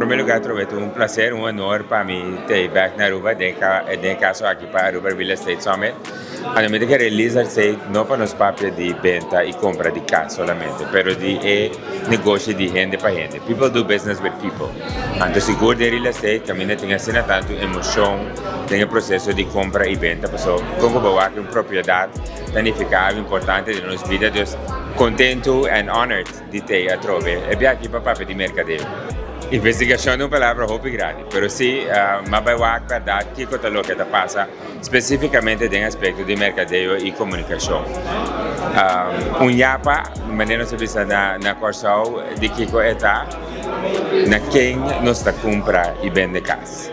primeiro lugar, é um prazer, um honor para mim ter back na Aruba, de caso aqui para Aruba Real Estate Summit. A mim que realizar sei não para nos papéis de venda e compra de casa solamente, mas de negócio de gente para gente. People do business with people. Então, seguro de real estate, a mim tem assim tanto emoção, tem o processo de compra e venda, porque como boa que uma propriedade significava importante de nossa vida, Deus contento and honored de ter a trove. É bem aqui para papel de mercadeio. Investigação é uma palavra muito grande, mas sim, mas vai a verdade que o que passa especificamente no aspecto de mercadeio e comunicação. Yapa, maneira se visa na corção de que está na quem nos está compra e vende casa.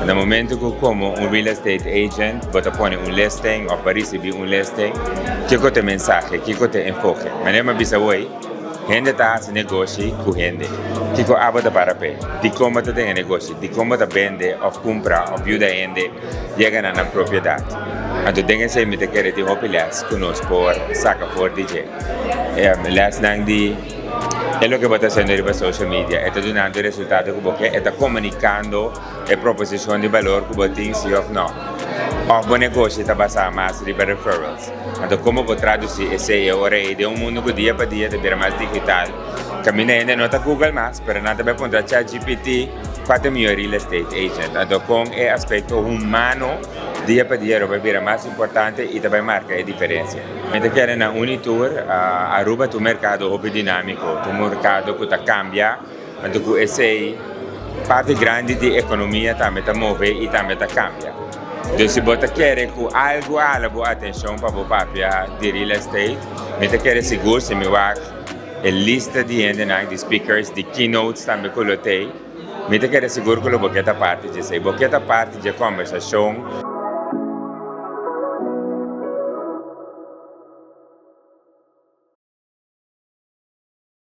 No momento que como real estate agent, você põe listing ou para receber listing, que é o mensagem, que é o enfoque. Maneira visa hoje, gente está a negócio com gente. Que é a para pé. De como você tem negócio, de como você vende ou compra ou ajuda a gente chegar na propriedade. Então, tem que ser muito querer te hopilas conosco por saca for DJ. Las nang di é o que você está fazendo para social media, está dando resultado que você está comunicando a proposição de valor que você tem sim ou não. O negócio está basado mais em referrals. Então, como você traduzir esse hora de mundo que dia para dia de mais digital, caminha ainda não está Google mais, mas não vai encontrar ChatGPT, 4 mil real estate agent. Então, com o aspecto humano, dia para dia vai ser mais importante e também marca a diferença. Então, quero na Unitur, Aruba o mercado é dinâmico, o mercado que cambia, então essa parte grande da economia também está move e também está cambia. Então, se você quer que algo a atenção para o papel de real estate, você quer seguro se me vai a lista de gente, de speakers, de keynotes também que eu tenho, você quer seguro que você parte de conversação.